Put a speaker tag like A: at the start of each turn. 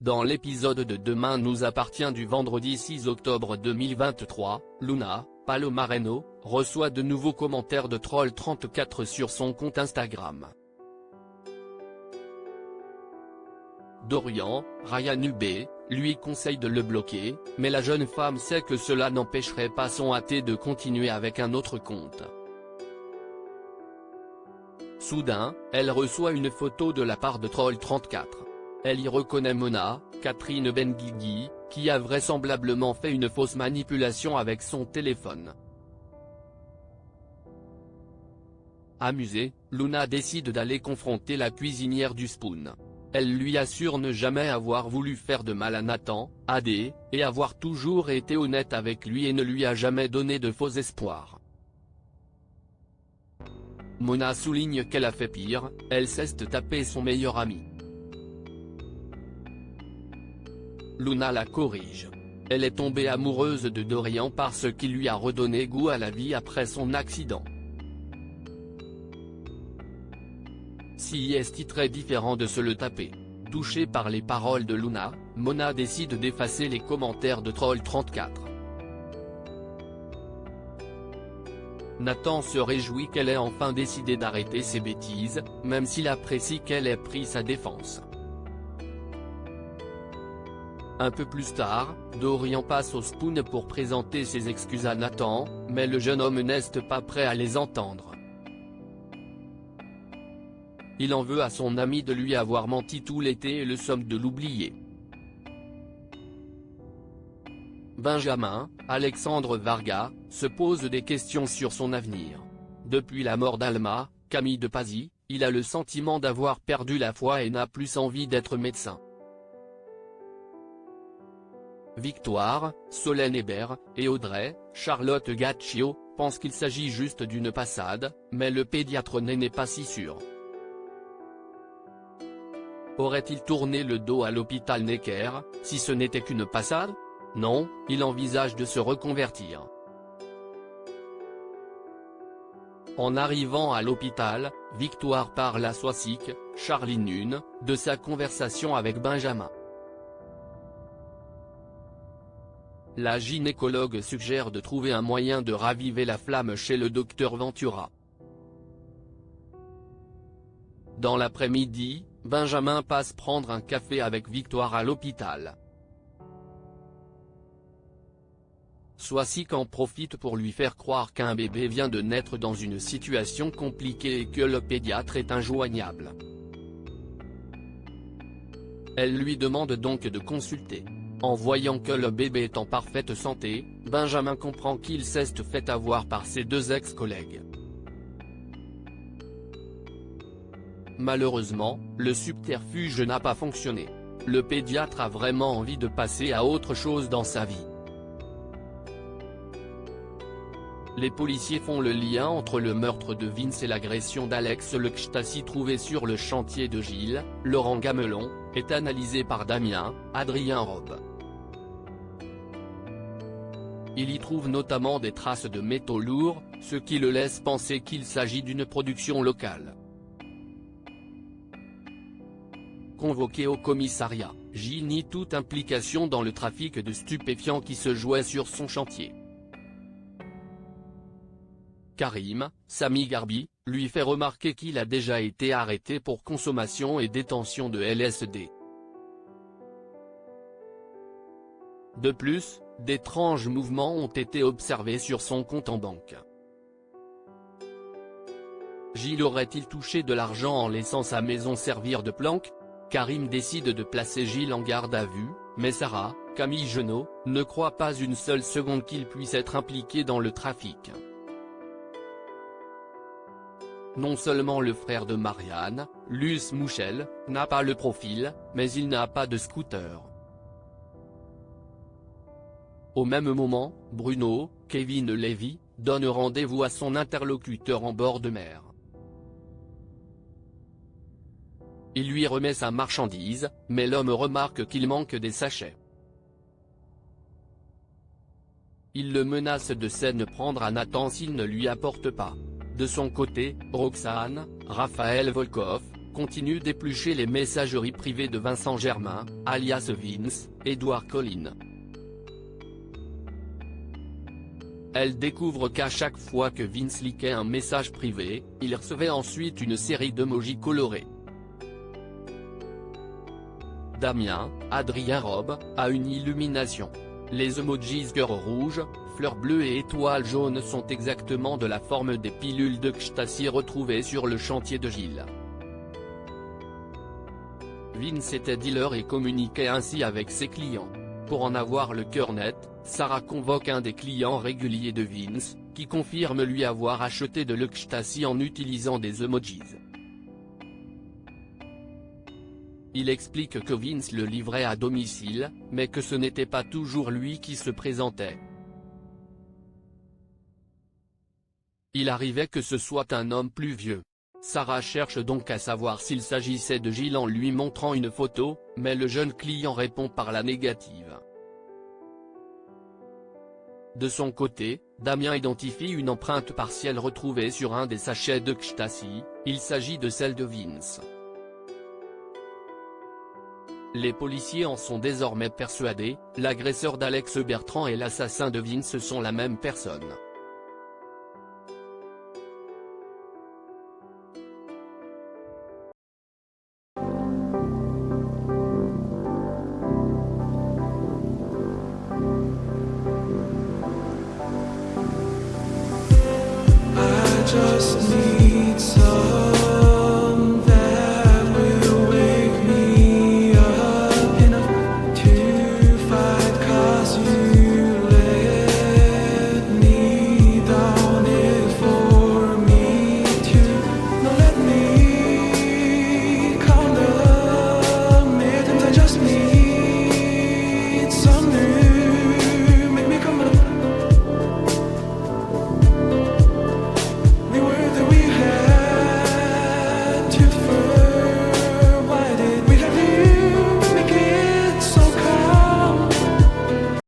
A: Dans l'épisode de Demain nous appartient du vendredi 6 octobre 2023, Luna, Palomareno, reçoit de nouveaux commentaires de Troll34 sur son compte Instagram. Dorian, Ryan Ubé, lui conseille de le bloquer, mais la jeune femme sait que cela n'empêcherait pas son athée de continuer avec un autre compte. Soudain, elle reçoit une photo de la part de Troll34. Elle y reconnaît Mona, Catherine Benguigui, qui a vraisemblablement fait une fausse manipulation avec son téléphone. Amusée, Luna décide d'aller confronter la cuisinière du Spoon. Elle lui assure ne jamais avoir voulu faire de mal à Nathan, AD, et avoir toujours été honnête avec lui et ne lui a jamais donné de faux espoirs. Mona souligne qu'elle a fait pire, elle cesse de taper son meilleur ami. Luna la corrige. Elle est tombée amoureuse de Dorian parce qu'il lui a redonné goût à la vie après son accident. Si est très différent de se le taper. Touchée par les paroles de Luna, Mona décide d'effacer les commentaires de Troll34. Nathan se réjouit qu'elle ait enfin décidé d'arrêter ses bêtises, même s'il apprécie qu'elle ait pris sa défense. Un peu plus tard, Dorian passe au Spoon pour présenter ses excuses à Nathan, mais le jeune homme n'est pas prêt à les entendre. Il en veut à son ami de lui avoir menti tout l'été et le somme de l'oublier. Benjamin, Alexandre Varga, se pose des questions sur son avenir. Depuis la mort d'Alma, Camille de Pazy, il a le sentiment d'avoir perdu la foi et n'a plus envie d'être médecin. Victoire, Solène Hébert, et Audrey, Charlotte Gaccio, pensent qu'il s'agit juste d'une passade, mais le pédiatre n'est pas si sûr. Aurait-il tourné le dos à l'hôpital Necker, si ce n'était qu'une passade? Non, il envisage de se reconvertir. En arrivant à l'hôpital, Victoire parle à Soisic, Charline une, de sa conversation avec Benjamin. La gynécologue suggère de trouver un moyen de raviver la flamme chez le docteur Ventura. Dans l'après-midi, Benjamin passe prendre un café avec Victoire à l'hôpital. Soisic en profite pour lui faire croire qu'un bébé vient de naître dans une situation compliquée et que le pédiatre est injoignable. Elle lui demande donc de consulter. En voyant que le bébé est en parfaite santé, Benjamin comprend qu'il s'est fait avoir par ses deux ex-collègues. Malheureusement, le subterfuge n'a pas fonctionné. Le pédiatre a vraiment envie de passer à autre chose dans sa vie. Les policiers font le lien entre le meurtre de Vince et l'agression d'Alex Lecstasi trouvé sur le chantier de Gilles, Laurent Gamelon, est analysé par Damien, Adrien Robe. Il y trouve notamment des traces de métaux lourds, ce qui le laisse penser qu'il s'agit d'une production locale. Convoqué au commissariat, Gilles nie toute implication dans le trafic de stupéfiants qui se jouait sur son chantier. Karim, Sami Garbi, lui fait remarquer qu'il a déjà été arrêté pour consommation et détention de LSD. De plus, d'étranges mouvements ont été observés sur son compte en banque. Gilles aurait-il touché de l'argent en laissant sa maison servir de planque? Karim décide de placer Gilles en garde à vue, mais Sarah, Camille Genot, ne croit pas une seule seconde qu'il puisse être impliqué dans le trafic. Non seulement le frère de Marianne, Luce Mouchel, n'a pas le profil, mais il n'a pas de scooter. Au même moment, Bruno, Kevin Levy, donne rendez-vous à son interlocuteur en bord de mer. Il lui remet sa marchandise, mais l'homme remarque qu'il manque des sachets. Il le menace de s'en prendre à Nathan s'il ne lui apporte pas. De son côté, Roxane, Raphaël Volkov, continue d'éplucher les messageries privées de Vincent Germain, alias Vince, Edward Collins. Elle découvre qu'à chaque fois que Vince liquait un message privé, il recevait ensuite une série d'emojis colorés. Damien, Adrien Robe, a une illumination. Les emojis cœur rouge, fleurs bleues et étoiles jaunes sont exactement de la forme des pilules de ecstasy retrouvées sur le chantier de Gilles. Vince était dealer et communiquait ainsi avec ses clients. Pour en avoir le cœur net, Sarah convoque un des clients réguliers de Vince, qui confirme lui avoir acheté de l'ecstasy en utilisant des emojis. Il explique que Vince le livrait à domicile, mais que ce n'était pas toujours lui qui se présentait. Il arrivait que ce soit un homme plus vieux. Sarah cherche donc à savoir s'il s'agissait de Gilles en lui montrant une photo, mais le jeune client répond par la négative. De son côté, Damien identifie une empreinte partielle retrouvée sur un des sachets d'ecstasy, il s'agit de celle de Vince. Les policiers en sont désormais persuadés, l'agresseur d'Alex Bertrand et l'assassin de Vince sont la même personne.
B: Just need